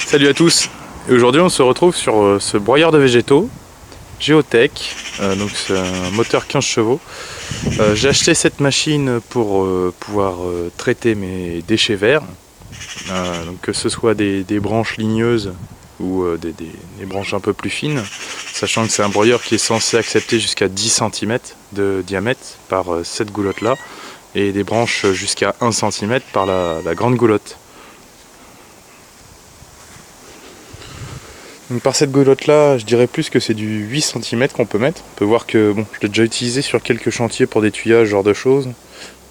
Salut à tous. Et aujourd'hui on se retrouve sur ce broyeur de végétaux Geotech, donc c'est un moteur 15 chevaux. J'ai acheté cette machine pour pouvoir traiter mes déchets verts, donc que ce soit des branches ligneuses ou des branches un peu plus fines, sachant que c'est un broyeur qui est censé accepter jusqu'à 10 cm de diamètre par cette goulotte là, et des branches jusqu'à 1 cm par la grande goulotte. Donc par cette goulotte là, je dirais plus que c'est du 8 cm qu'on peut mettre. On peut voir que bon, je l'ai déjà utilisé sur quelques chantiers pour des tuyages, ce genre de choses.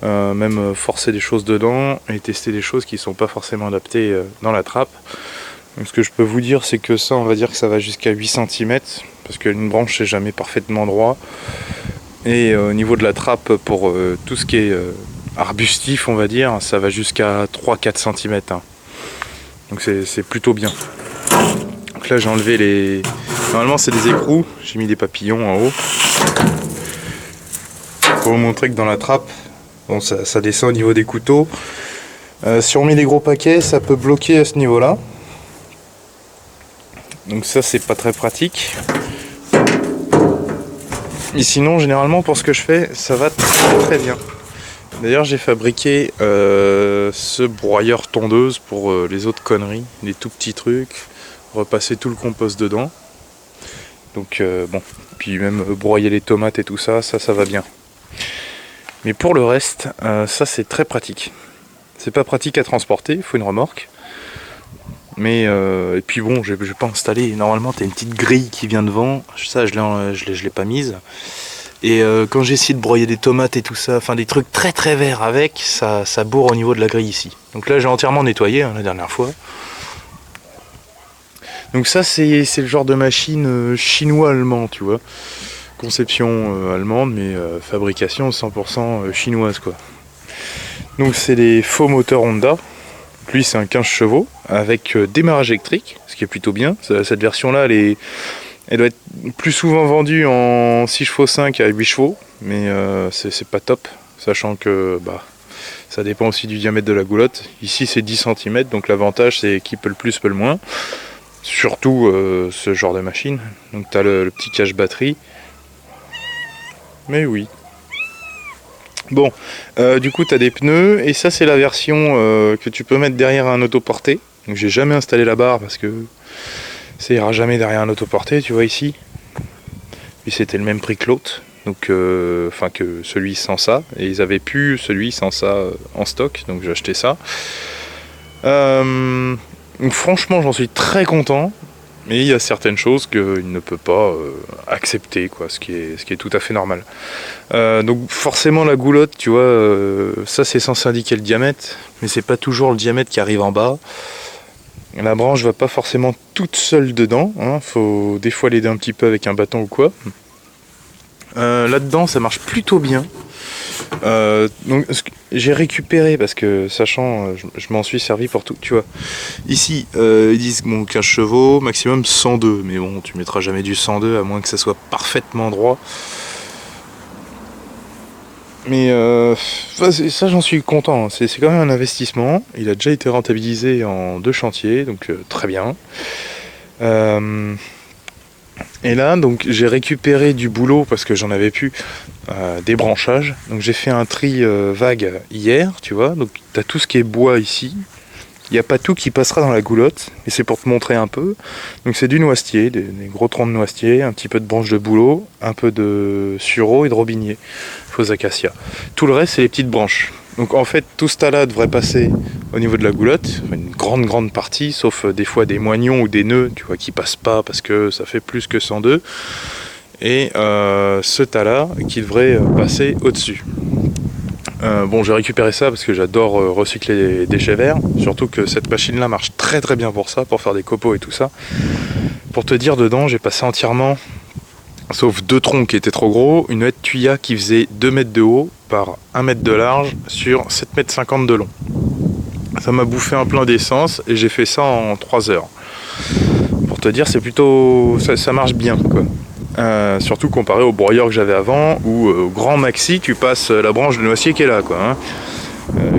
Même forcer des choses dedans et tester des choses qui ne sont pas forcément adaptées dans la trappe. Donc ce que je peux vous dire, c'est que ça, on va dire que ça va jusqu'à 8 cm, parce qu'une branche c'est jamais parfaitement droit. Et au niveau de la trappe, pour tout ce qui est arbustif, on va dire, ça va jusqu'à 3-4 cm. Hein. Donc c'est plutôt bien. Donc là j'ai enlevé les... Normalement c'est des écrous, j'ai mis des papillons en haut. Pour vous montrer que dans la trappe, bon, ça descend au niveau des couteaux. Si on met des gros paquets, ça peut bloquer à ce niveau-là. Donc ça c'est pas très pratique. Et sinon généralement pour ce que je fais, ça va très bien. D'ailleurs j'ai fabriqué ce broyeur tondeuse pour les autres conneries, les tout petits trucs. Repasser tout le compost dedans. Donc bon, puis même broyer les tomates et tout ça, ça va bien. Mais pour le reste, ça c'est très pratique. C'est pas pratique à transporter, il faut une remorque. Mais et puis bon, je vais pas installer. Normalement, t'as une petite grille qui vient devant. Ça, je l'ai pas mise. Et quand j'ai essayé de broyer des tomates et tout ça, enfin des trucs très très verts avec, ça bourre au niveau de la grille ici. Donc là, j'ai entièrement nettoyé hein, la dernière fois. Donc ça c'est le genre de machine chinois-allemand, tu vois. Conception allemande, mais fabrication 100% chinoise, quoi. Donc c'est des faux moteurs Honda. Lui c'est un 15 chevaux avec démarrage électrique, ce qui est plutôt bien. Cette version-là, elle doit être plus souvent vendue en 6 chevaux 5 à 8 chevaux, mais c'est pas top, sachant que ça dépend aussi du diamètre de la goulotte. Ici c'est 10 cm, donc l'avantage c'est qui peut le plus, peut le moins. Surtout ce genre de machine. Donc tu as le petit cache batterie. Mais oui. Bon, du coup tu as des pneus. Et ça c'est la version que tu peux mettre derrière un autoporté. Donc j'ai jamais installé la barre parce que ça ira jamais derrière un autoporté, tu vois ici. Puis c'était le même prix que l'autre. Donc enfin que celui sans ça. Et ils avaient plus celui sans ça en stock. Donc j'ai acheté ça. Donc franchement j'en suis très content, mais il y a certaines choses qu'il ne peut pas accepter, quoi, ce qui est tout à fait normal. Donc forcément la goulotte, tu vois, ça c'est censé indiquer le diamètre, mais c'est pas toujours le diamètre qui arrive en bas. La branche va pas forcément toute seule dedans, hein, faut des fois l'aider un petit peu avec un bâton ou quoi. Là-dedans ça marche plutôt bien. Donc j'ai récupéré parce que sachant je m'en suis servi pour tout, tu vois. Ici ils disent bon 15 chevaux, maximum 102, mais bon tu mettras jamais du 102 à moins que ça soit parfaitement droit. Mais ça j'en suis content, c'est quand même un investissement. Il a déjà été rentabilisé en 2 chantiers, donc très bien. Et là, donc j'ai récupéré du boulot parce que j'en avais plus des branchages. Donc j'ai fait un tri vague hier, tu vois. Donc tu as tout ce qui est bois ici. Il n'y a pas tout qui passera dans la goulotte, mais c'est pour te montrer un peu. Donc c'est du noisetier, des gros troncs de noisetier, un petit peu de branches de bouleau, un peu de sureau et de robinier, faux acacia. Tout le reste, c'est les petites branches. Donc en fait, tout ce tas-là devrait passer au niveau de la goulotte, une grande partie, sauf des fois des moignons ou des nœuds, tu vois, qui passent pas parce que ça fait plus que 102. Et ce tas-là qui devrait passer au-dessus. Bon, j'ai récupéré ça parce que j'adore recycler les déchets verts, surtout que cette machine-là marche très bien pour ça, pour faire des copeaux et tout ça. Pour te dire, dedans, j'ai passé entièrement, sauf 2 troncs qui étaient trop gros, une haie de tuya qui faisait 2 mètres de haut par 1 mètre de large sur 7,50 m de long. Ça m'a bouffé un plein d'essence et j'ai fait ça en 3 heures. Pour te dire, c'est plutôt... ça marche bien, quoi. Surtout comparé au broyeur que j'avais avant, où au grand maxi tu passes la branche de noisetier qui est là, quoi, hein,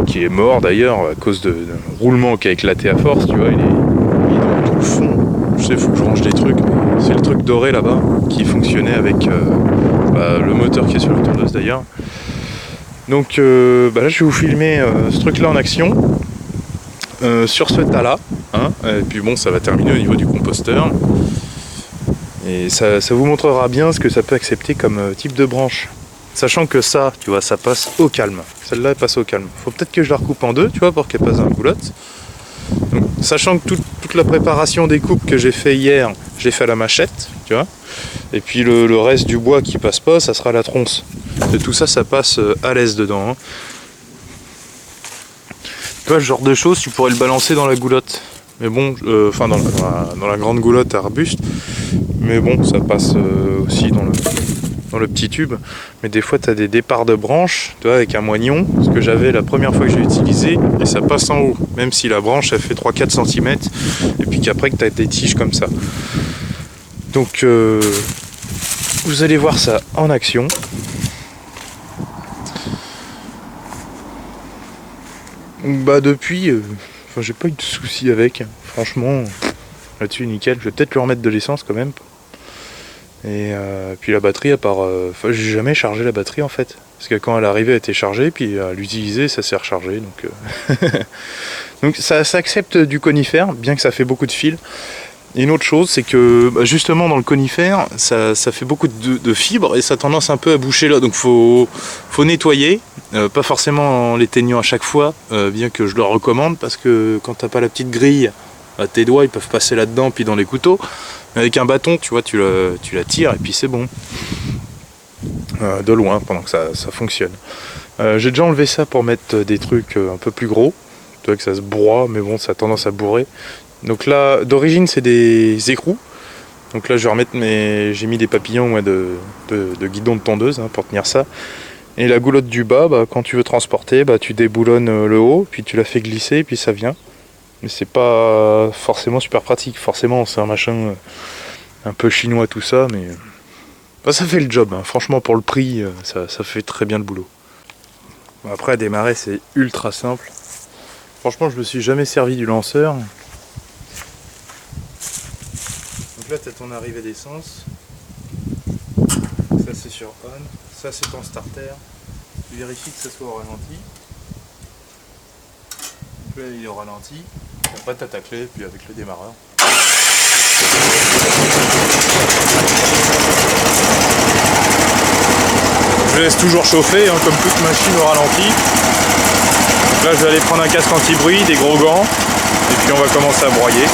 qui est mort d'ailleurs à cause d'un roulement qui a éclaté à force, tu vois, il est dans tout sais, il faut que je range des trucs. C'est le truc doré là-bas qui fonctionnait avec le moteur qui est sur la tondeuse d'ailleurs. Donc là je vais vous filmer ce truc là en action sur ce tas là, hein. Et puis bon, ça va terminer au niveau du composteur et ça vous montrera bien ce que ça peut accepter comme type de branche, sachant que ça, tu vois, ça passe au calme. Celle-là elle passe au calme. Faut peut-être que je la recoupe en deux, tu vois, pour qu'elle passe dans la goulotte. Donc, sachant que toute la préparation des coupes que j'ai fait hier, j'ai fait à la machette, tu vois. Et puis le reste du bois qui passe pas, ça sera à la tronce. Et tout ça, ça passe à l'aise dedans, hein. Tu vois, ce genre de choses, tu pourrais le balancer dans la goulotte. Mais bon, enfin dans la grande goulotte à arbuste. Mais bon, ça passe aussi dans le petit tube. Mais des fois, tu as des départs de branches, tu vois, avec un moignon, ce que j'avais la première fois que j'ai utilisé, et ça passe en haut, même si la branche, elle fait 3-4 cm, et puis qu'après que tu as des tiges comme ça. Donc, vous allez voir ça en action. Bah depuis, j'ai pas eu de soucis avec, franchement, là-dessus nickel. Je vais peut-être lui remettre de l'essence quand même. Et puis la batterie, à part, j'ai jamais chargé la batterie en fait, parce que quand elle arrivait, elle était chargée, puis à l'utiliser, ça s'est rechargé. Donc ça accepte du conifère, bien que ça fait beaucoup de fils. Et une autre chose, c'est que justement dans le conifère, ça fait beaucoup de fibres et ça a tendance un peu à boucher là. Donc faut nettoyer, pas forcément en l'éteignant à chaque fois, bien que je le recommande, parce que quand t'as pas la petite grille, tes doigts ils peuvent passer là-dedans, puis dans les couteaux. Mais avec un bâton, tu vois, tu la tires et puis c'est bon. De loin, pendant que ça fonctionne. J'ai déjà enlevé ça pour mettre des trucs un peu plus gros. Tu vois que ça se broie, mais bon, ça a tendance à bourrer. Donc là, d'origine, c'est des écrous. Donc là, je vais remettre j'ai mis des papillons de guidon de tondeuse, hein, pour tenir ça. Et la goulotte du bas, quand tu veux transporter, tu déboulonnes le haut, puis tu la fais glisser, puis ça vient. Mais c'est pas forcément super pratique. Forcément, c'est un machin un peu chinois tout ça, mais ça fait le job, hein. Franchement, pour le prix, ça fait très bien le boulot. Bon, après, à démarrer, c'est ultra simple. Franchement, je me suis jamais servi du lanceur. Donc là, tu as ton arrivée d'essence. Ça, c'est sur on. Ça, c'est ton starter. Tu vérifies que ça soit au ralenti. Donc là, il est au ralenti. Après, tu as ta clé, puis avec le démarreur. Je laisse toujours chauffer, hein, comme toute machine au ralenti. Donc là, je vais aller prendre un casque anti-bruit, des gros gants, et puis on va commencer à broyer.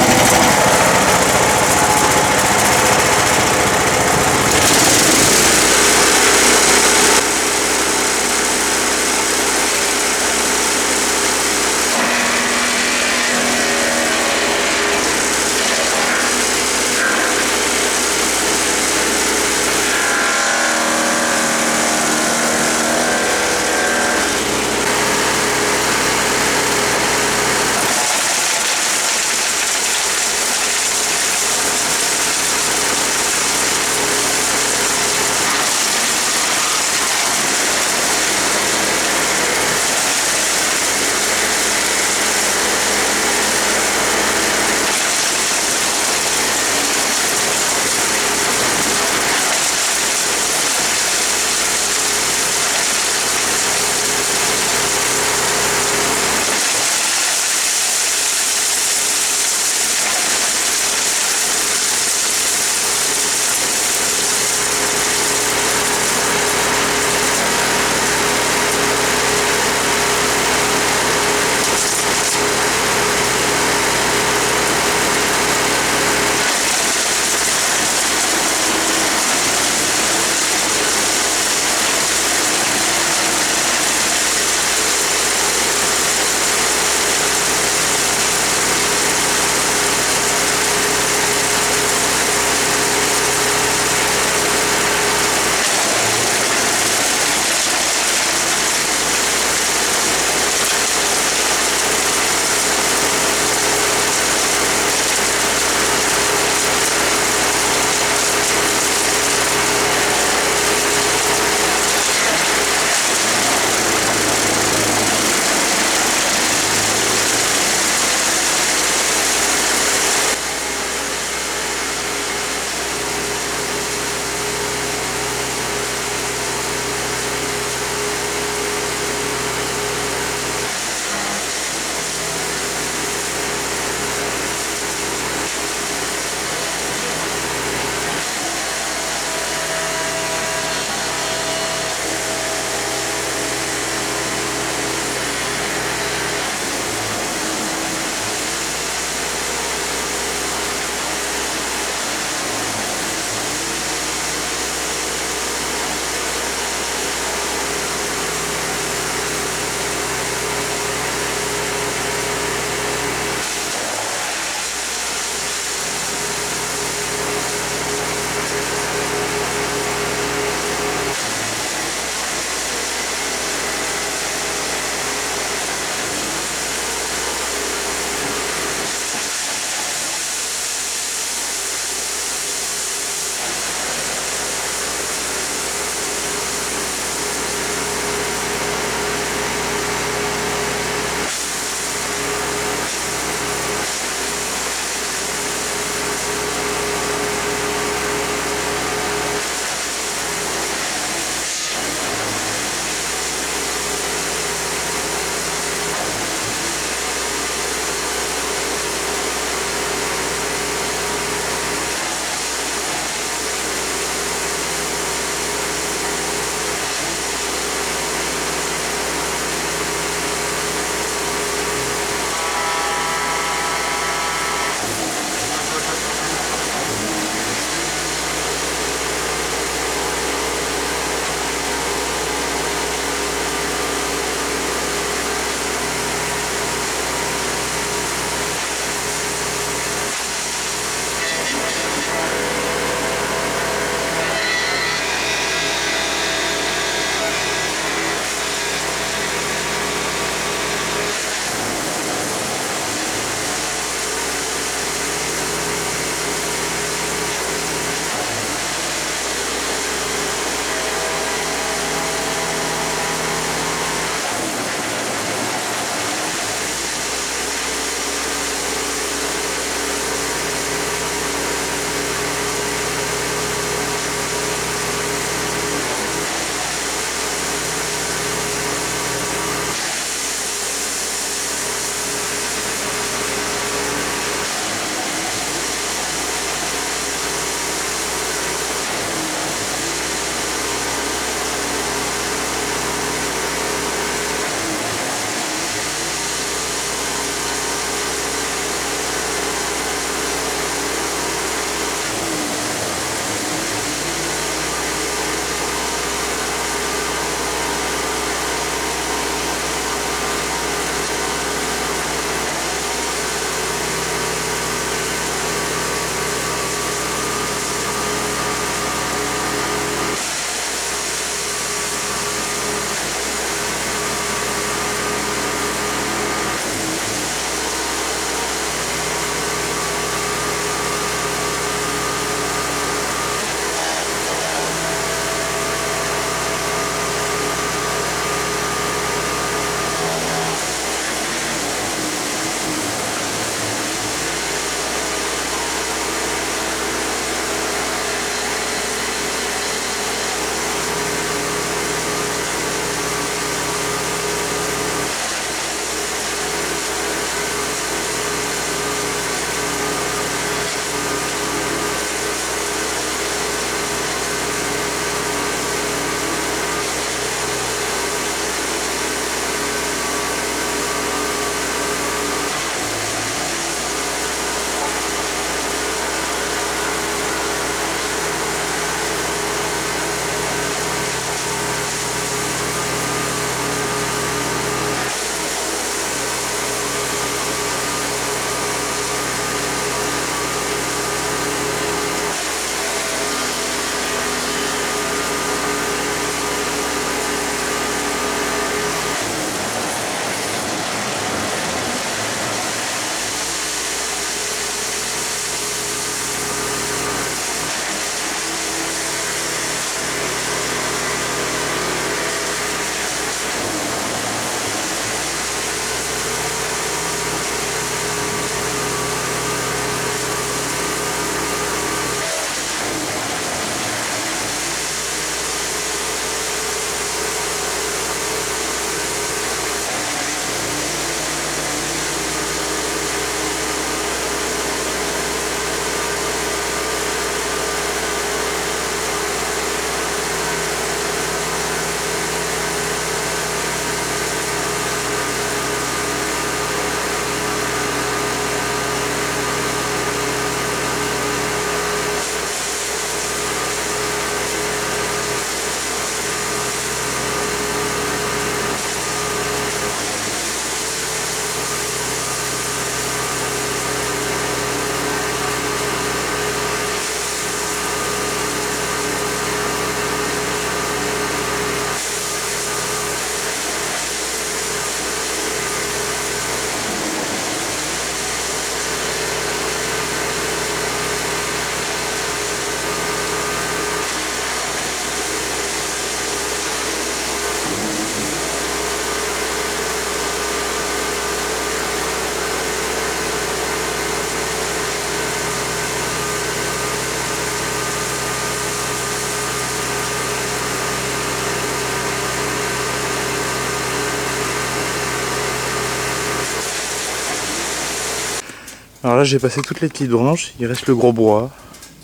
Alors là j'ai passé toutes les petites branches, il reste le gros bois,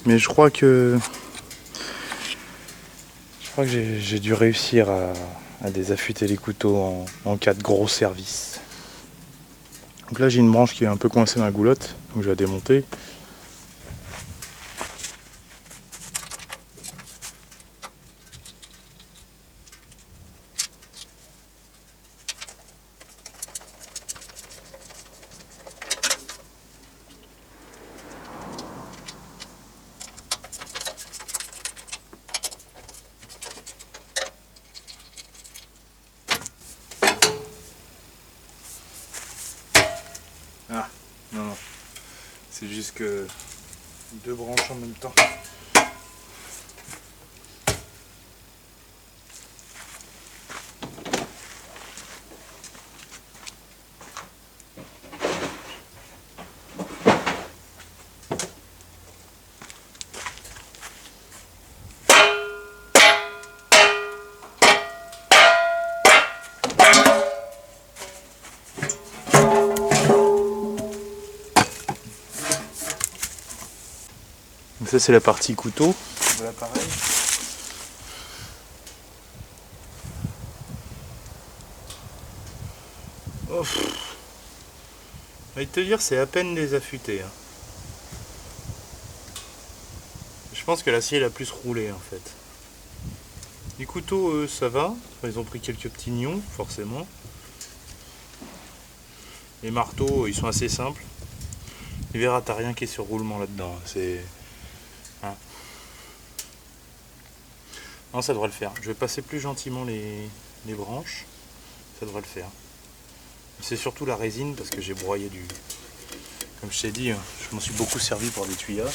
mais je crois que j'ai dû réussir à désaffûter les couteaux en cas de gros service. Donc là j'ai une branche qui est un peu coincée dans la goulotte, donc je vais la démonter. Ah, non, c'est juste que deux branches en même temps. Donc ça c'est la partie couteau de l'appareil. Oh. Je vais te dire, c'est à peine désaffûté. Hein. Je pense que l'acier a plus roulé en fait. Les couteaux, ça va. Ils ont pris quelques petits nions, forcément. Les marteaux, ils sont assez simples. Tu verras, t'as rien qui est sur roulement là-dedans. C'est... Hein. Non, ça devrait le faire. Je vais passer plus gentiment les branches. Ça devrait le faire. C'est surtout la résine parce que j'ai broyé du... Comme je t'ai dit, je m'en suis beaucoup servi pour des tuyas.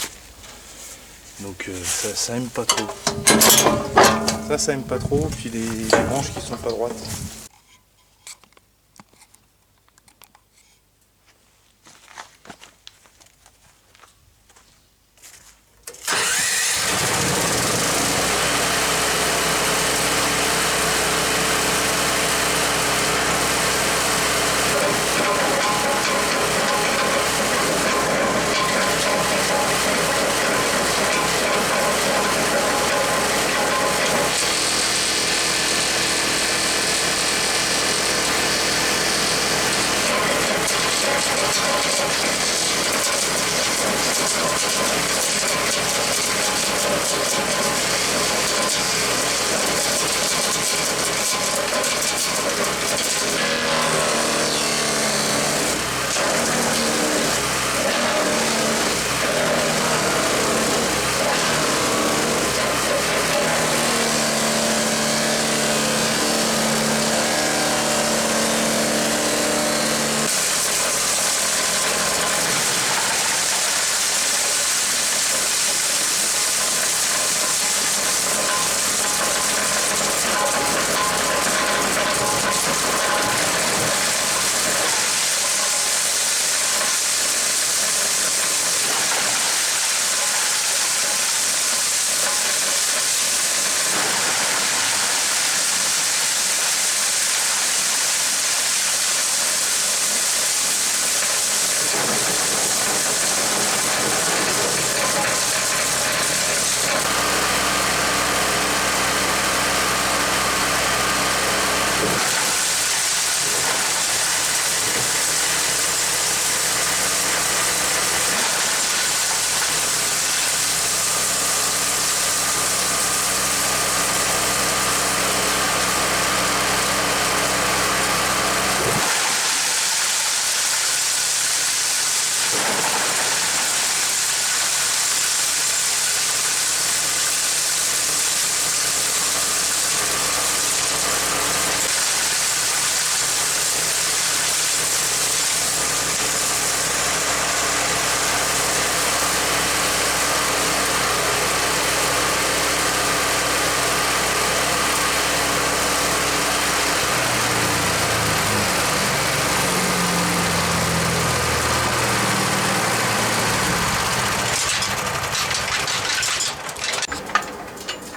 Donc ça aime pas trop. Ça aime pas trop. Puis les branches qui sont pas droites.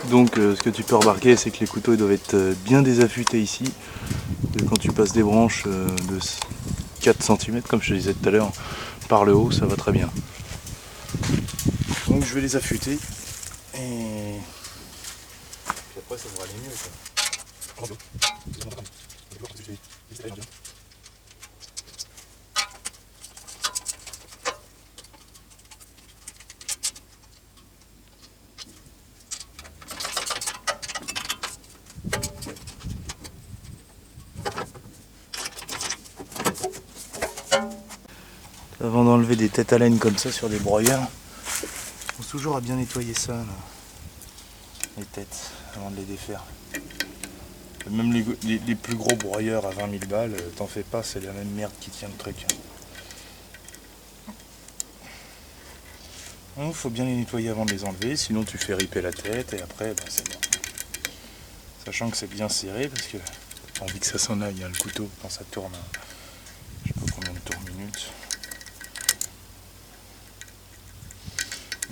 Donc ce que tu peux remarquer, c'est que les couteaux ils doivent être bien désaffûtés ici. Et quand tu passes des branches de 4 cm, comme je te disais tout à l'heure, par le haut, ça va très bien. Donc je vais les affûter. Et puis après ça devrait aller mieux. Avant d'enlever des têtes à laine comme ça sur des broyeurs, il faut toujours à bien nettoyer ça, là. Les têtes, avant de les défaire. Même les plus gros broyeurs à 20 000 balles, t'en fais pas, c'est la même merde qui tient le truc. Il faut bien les nettoyer avant de les enlever, sinon tu fais riper la tête et après ben, c'est bon. Sachant que c'est bien serré parce que t'as envie que ça s'en aille, hein, le couteau quand ça tourne. Je sais pas combien de tours minutes.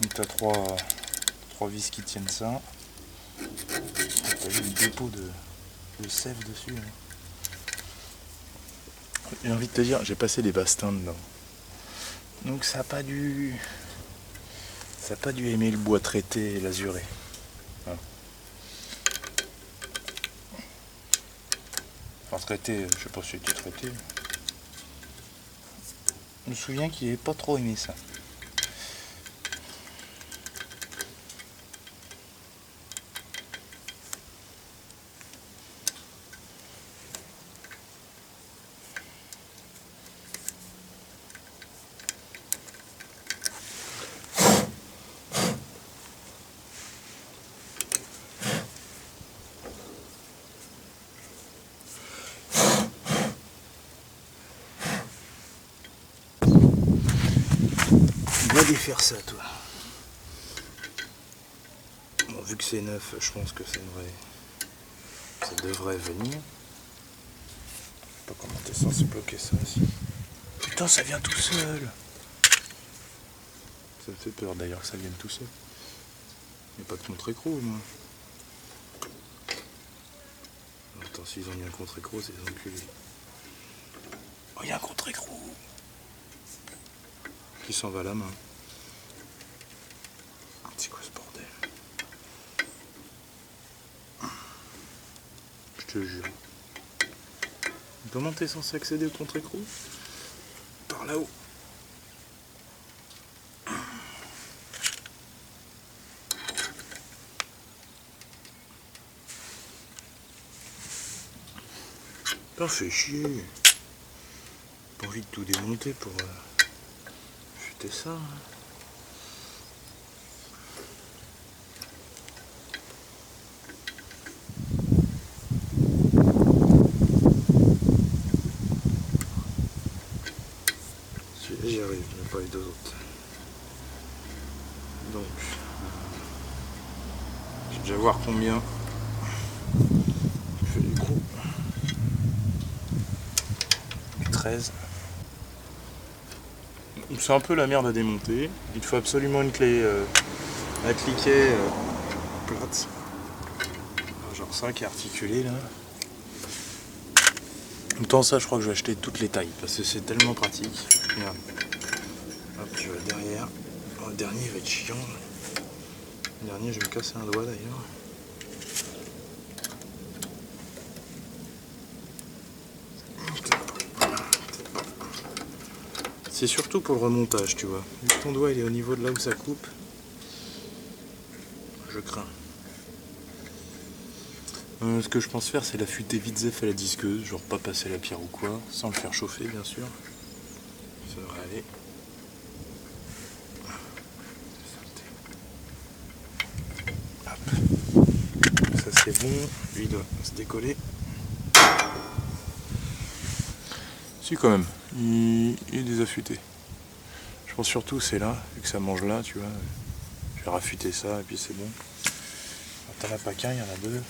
Donc t'as trois vis qui tiennent ça. T'as vu le dépôt de sève dessus. Hein. J'ai envie de te dire, j'ai passé des bastins dedans. Donc ça n'a pas dû aimer le bois traité et l'azuré. Hein. Enfin traité, je sais pas si c'était traité. Je me souviens qu'il n'avait pas trop aimé ça. Va défaire ça, toi. Bon, vu que c'est neuf, je pense que ça devrait venir. Je sais pas comment t'es censé bloquer ça aussi. Putain, ça vient tout seul. Ça me fait peur d'ailleurs que ça vienne tout seul. Il n'y a pas de contre-écrou, moi. Attends, s'ils ont mis un contre-écrou, c'est des enculés. Oh, il y a un contre-écrou qui s'en va à la main. C'est quoi ce bordel? Je te jure. Comment t'es censé accéder au contre-écrou? Par là-haut. Putain, fait chier. Pas envie de tout démonter pour chuter ça. Hein. Celui-là, j'y arrive, je n'ai pas les deux autres. Donc, je vais déjà voir combien je fais du coup. 13. C'est un peu la merde à démonter. Il faut absolument une clé à cliquer plate. Genre ça qui est articulé là. En même temps ça je crois que je vais acheter toutes les tailles parce que c'est tellement pratique. Regarde. Hop, je vais derrière. Oh, le dernier va être chiant. Le dernier je vais me casser un doigt d'ailleurs. C'est surtout pour le remontage, tu vois. Vu que ton doigt il est au niveau de là où ça coupe, je crains. Ce que je pense faire, c'est l'affûter vite zef à la disqueuse, genre pas passer la pierre ou quoi, sans le faire chauffer bien sûr. Ça devrait aller. Hop. Ça c'est bon, lui il doit se décoller. Si quand même, il est désaffûté. Je pense surtout c'est là, vu que ça mange là, tu vois. Je vais raffûter ça et puis c'est bon. T'en as pas qu'un, il y en a deux.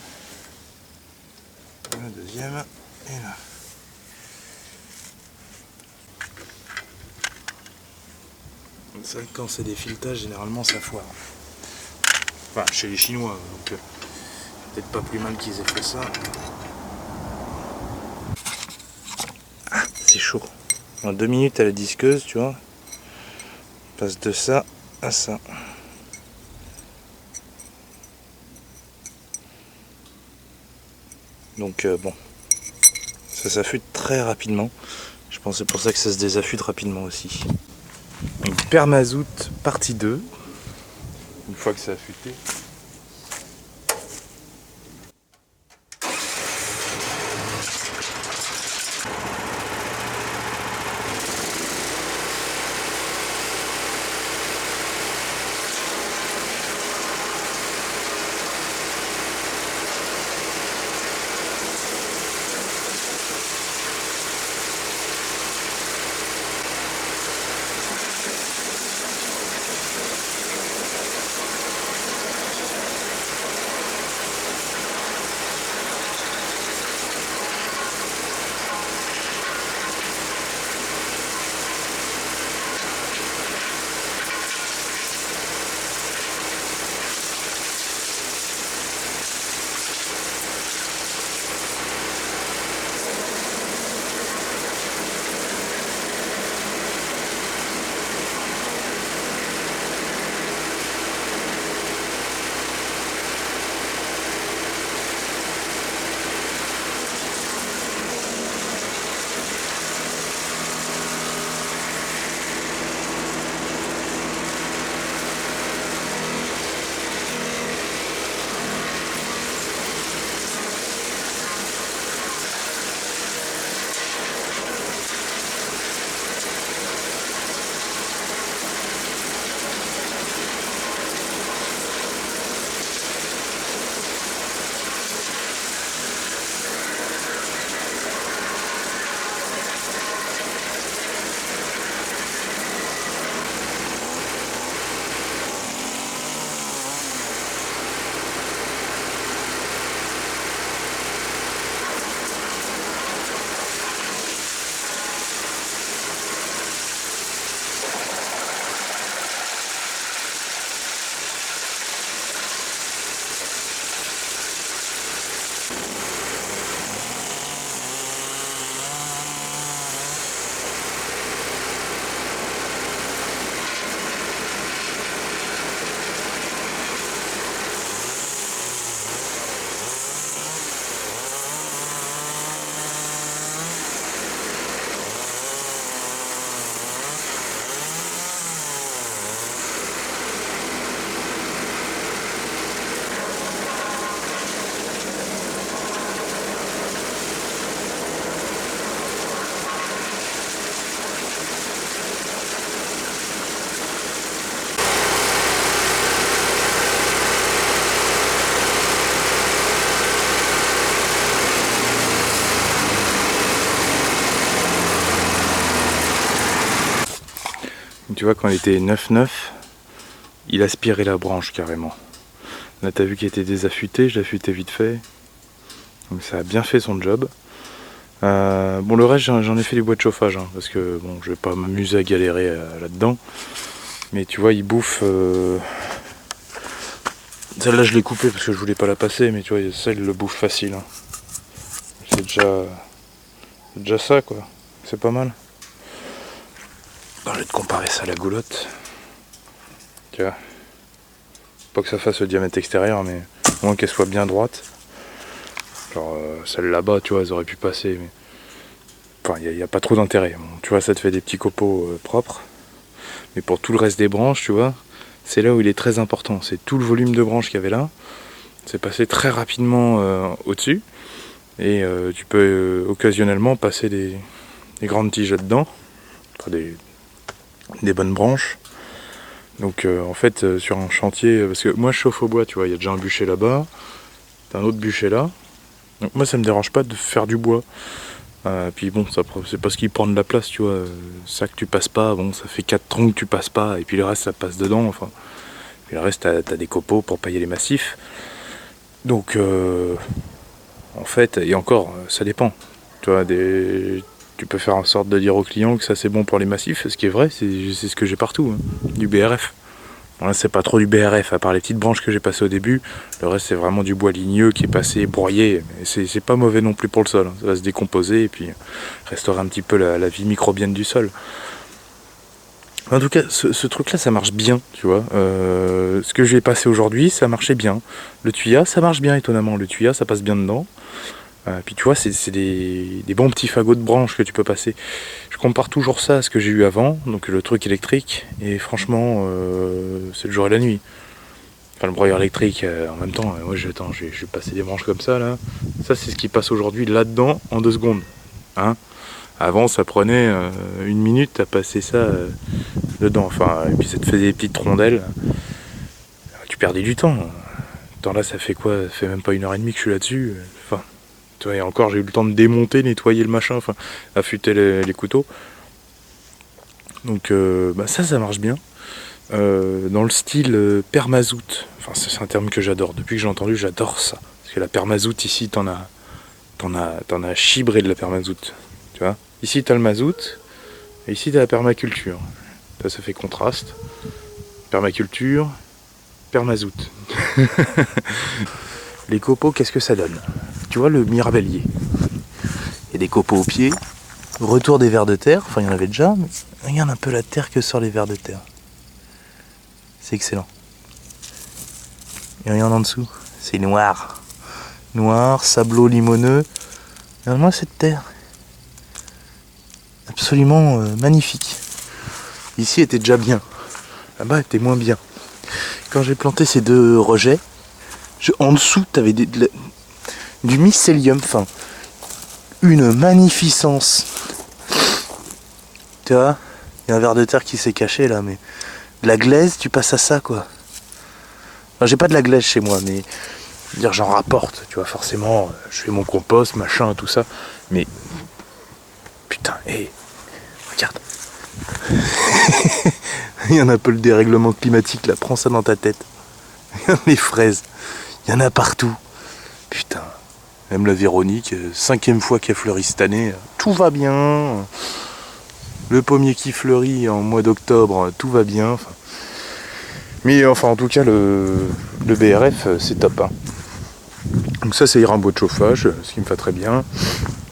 Le deuxième est là. Ça, quand c'est des filetages, généralement ça foire. Enfin, chez les Chinois, donc peut-être pas plus mal qu'ils aient fait ça. Ah, c'est chaud. En 2 minutes à la disqueuse, tu vois. passe de ça à ça. Donc bon, ça s'affûte très rapidement. Je pense que c'est pour ça que ça se désaffûte rapidement aussi. Donc Permazout partie 2. Une fois que ça a affûté. Tu vois, quand il était 9-9, il aspirait la branche carrément. Là, t'as vu qu'il était désaffûté, je l'ai affûté vite fait. Donc ça a bien fait son job. Bon, le reste, j'en ai fait du bois de chauffage, hein, parce que bon, je vais pas m'amuser à galérer là-dedans. Mais tu vois, il bouffe. Celle-là, je l'ai coupée parce que je voulais pas la passer, mais tu vois, celle le bouffe facile. Hein. C'est déjà ça, quoi. C'est pas mal. Bon, je vais te comparer ça à la goulotte. Tu vois. Pas que ça fasse le diamètre extérieur, mais au moins qu'elle soit bien droite. Genre celle là-bas, tu vois, elles auraient pu passer. Mais... Enfin, il n'y a pas trop d'intérêt. Bon, tu vois, ça te fait des petits copeaux propres. Mais pour tout le reste des branches, tu vois, c'est là où il est très important. C'est tout le volume de branches qu'il y avait là. C'est passé très rapidement au-dessus. Et tu peux occasionnellement passer des grandes tiges là-dedans. Enfin, des bonnes branches. Donc en fait sur un chantier, parce que moi je chauffe au bois, tu vois, il y a déjà un bûcher là-bas, t'as un autre bûcher là. Donc moi ça me dérange pas de faire du bois. Puis bon, c'est parce qu'il prend de la place, tu vois. Ça que tu passes pas, bon ça fait 4 troncs que tu passes pas, et puis le reste ça passe dedans, enfin. Puis le reste t'as des copeaux pour pailler les massifs. Donc en fait, et encore, ça dépend. Tu vois, tu peux faire en sorte de dire au client que ça c'est bon pour les massifs, ce qui est vrai, c'est ce que j'ai partout, hein, du BRF. Bon, là c'est pas trop du BRF, à part les petites branches que j'ai passées au début, le reste c'est vraiment du bois ligneux qui est passé broyé, mais c'est pas mauvais non plus pour le sol, hein. Ça va se décomposer et puis restaurer un petit peu la vie microbienne du sol. En tout cas, ce truc-là, ça marche bien, tu vois. Ce que j'ai passé aujourd'hui, ça marchait bien. Le tuya, ça marche bien, étonnamment. Le tuya, ça passe bien dedans. Puis tu vois, c'est des bons petits fagots de branches que tu peux passer. Je compare toujours ça à ce que j'ai eu avant, donc le truc électrique. Et franchement, c'est le jour et la nuit. Enfin, le broyeur électrique, en même temps, moi, je vais passer des branches comme ça, là. Ça, c'est ce qui passe aujourd'hui là-dedans en 2 secondes. Hein. Avant, ça prenait 1 minute à passer ça dedans. Enfin, et puis ça te faisait des petites rondelles. Tu perdais du temps. Attends, là, ça fait quoi? Ça fait même pas 1h30 que je suis là-dessus. Enfin, tu vois, et encore, j'ai eu le temps de démonter, nettoyer le machin, enfin, affûter les couteaux. Donc, ça marche bien. Dans le style permazout. Enfin, c'est un terme que j'adore. Depuis que j'ai entendu, j'adore ça. Parce que la permazout, ici, t'en as chibré de la permazout. Tu vois? Ici, t'as le mazout. Et ici, t'as la permaculture. Ça fait contraste. Permaculture, permazout. Les copeaux, qu'est-ce que ça donne? Tu vois le mirabellier. Il y a des copeaux au pied. Retour des vers de terre. Enfin, il y en avait déjà. Mais regarde un peu la terre que sort les vers de terre. C'est excellent. Et regarde en dessous. C'est noir. Noir, sableau limoneux. Regarde-moi cette terre. Absolument magnifique. Ici était déjà bien. Là-bas était moins bien. Quand j'ai planté ces 2 rejets, en dessous tu avais du mycélium, enfin une magnificence. Tu vois, il y a un ver de terre qui s'est caché là, mais de la glaise, tu passes à ça quoi. Enfin, j'ai pas de la glaise chez moi, mais dire j'en rapporte, tu vois, forcément, je fais mon compost, machin, tout ça, mais putain, hé, regarde. Il y en a un peu le dérèglement climatique là, prends ça dans ta tête. Les fraises, il y en a partout. Putain, même la Véronique, 5e fois qu'elle fleurit cette année, tout va bien. Le pommier qui fleurit en mois d'octobre, tout va bien. Enfin. Mais enfin, en tout cas, le BRF, c'est top. Hein. Donc ça, c'est un bois de chauffage, ce qui me fait très bien.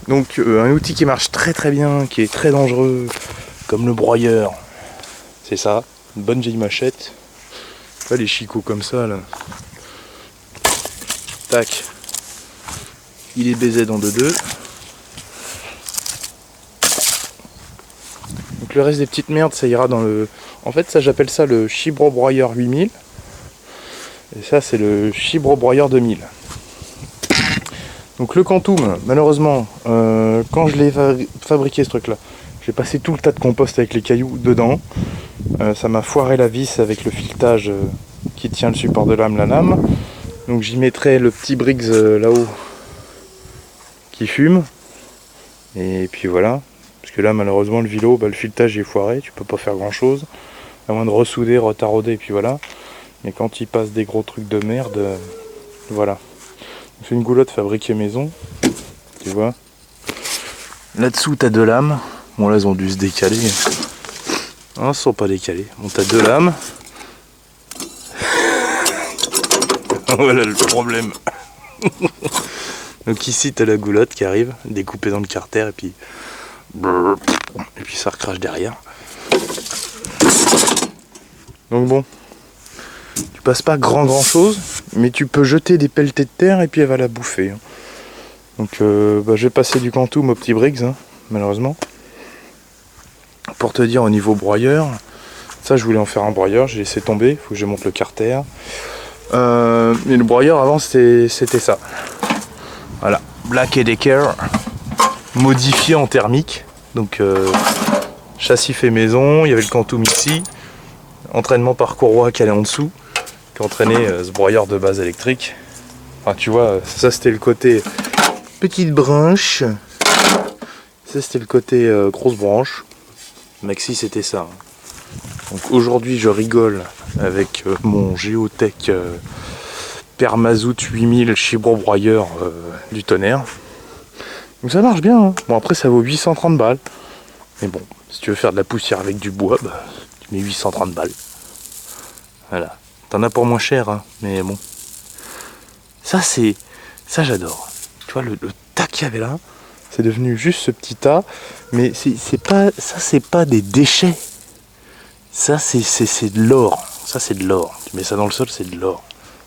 Donc un outil qui marche très très bien, qui est très dangereux, comme le broyeur. C'est ça, une bonne vieille machette. Pas les chicots comme ça là. Tac. Il est baisé dans 2-2. Donc le reste des petites merdes, ça ira dans le... En fait, ça j'appelle ça le chibrobroyeur 8000. Et ça, c'est le chibrobroyeur 2000. Donc le Quantum, malheureusement, quand je l'ai fabriqué ce truc-là, j'ai passé tout le tas de compost avec les cailloux dedans. Ça m'a foiré la vis avec le filetage qui tient le support de lame, la lame. Donc j'y mettrai le petit Briggs là-haut qui fume. Et puis voilà. Parce que là malheureusement le vilo, le filetage est foiré, tu peux pas faire grand chose. À moins de ressouder, retarauder et puis voilà. Mais quand il passe des gros trucs de merde, voilà. C'est une goulotte fabriquée maison. Tu vois. Là-dessous t'as 2 lames. Bon là elles ont dû se décaler. Non, elles ne sont pas décalées. Bon, t'as 2 lames. Voilà le problème. Donc ici t'as la goulotte qui arrive, découpée dans le carter et puis ça recrache derrière. Donc bon, tu passes pas grand chose, mais tu peux jeter des pelletées de terre et puis elle va la bouffer. Hein. Donc je vais passer du Quantum au petit Briggs, hein, malheureusement. Pour te dire au niveau broyeur, ça je voulais en faire un broyeur, j'ai laissé tomber, il faut que je monte le carter. Mais le broyeur avant c'était ça. Voilà, Black & Decker, modifié en thermique. Donc châssis fait maison, il y avait le Quantum ici. Entraînement par courroie qui allait en dessous, qui entraînait ce broyeur de base électrique. Enfin tu vois, ça c'était le côté petite branche. Ça c'était le côté grosse branche. Maxi c'était ça. Donc aujourd'hui je rigole avec mon Géotech Permazout 8000 chibrobroyeur du tonnerre. Donc ça marche bien. Hein. Bon après ça vaut 830 balles. Mais bon, si tu veux faire de la poussière avec du bois, tu mets 830 balles. Voilà. T'en as pour moins cher, hein, mais bon. Ça j'adore. Tu vois le tas qu'il y avait là, c'est devenu juste ce petit tas. Mais c'est pas des déchets. Ça c'est de l'or. Ça c'est de l'or. Tu mets ça dans le sol, c'est de l'or.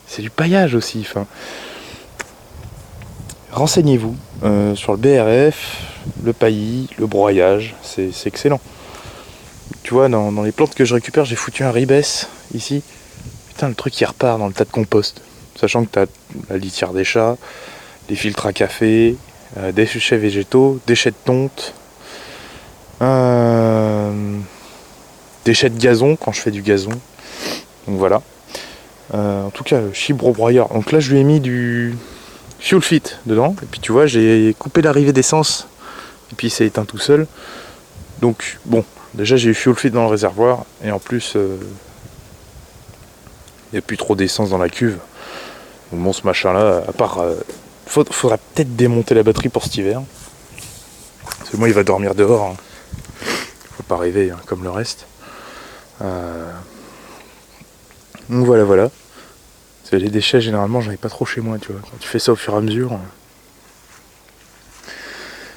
C'est du paillage aussi. Enfin, renseignez-vous sur le BRF, le paillis, le broyage. C'est excellent. Tu vois, dans les plantes que je récupère, j'ai foutu un ribes ici. Putain, le truc il repart dans le tas de compost. Sachant que tu as la litière des chats, des filtres à café, des déchets végétaux, déchets de tonte, déchets de gazon quand je fais du gazon. Donc voilà. En tout cas, chibre-broyeur. Donc là, je lui ai mis du fuel fit dedans. Et puis tu vois, j'ai coupé l'arrivée d'essence. Et puis il s'est éteint tout seul. Donc bon, déjà j'ai eu fuel fit dans le réservoir. Et en plus, il n'y a plus trop d'essence dans la cuve. Donc bon, ce machin-là, à part... faudra peut-être démonter la batterie pour cet hiver. Parce que moi, il va dormir dehors. Hein. Faut pas rêver hein, comme le reste. Donc voilà. Parce que les déchets, généralement, j'en ai pas trop chez moi, tu vois. Quand tu fais ça au fur et à mesure.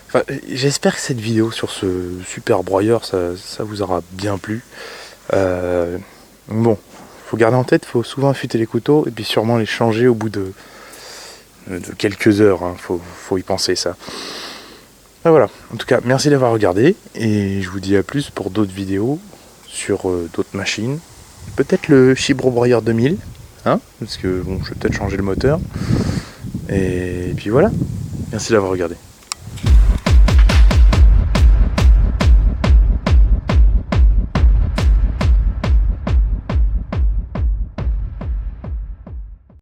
Enfin, j'espère que cette vidéo sur ce super broyeur, ça vous aura bien plu. Bon, faut garder en tête, faut souvent affûter les couteaux et puis sûrement les changer au bout de quelques heures. Hein. Faut y penser ça. Ben voilà. En tout cas, merci d'avoir regardé et je vous dis à plus pour d'autres vidéos sur d'autres machines. Peut-être le Chibro Broyeur 2000. Hein, parce que bon, je vais peut-être changer le moteur. Et puis voilà. Merci d'avoir regardé.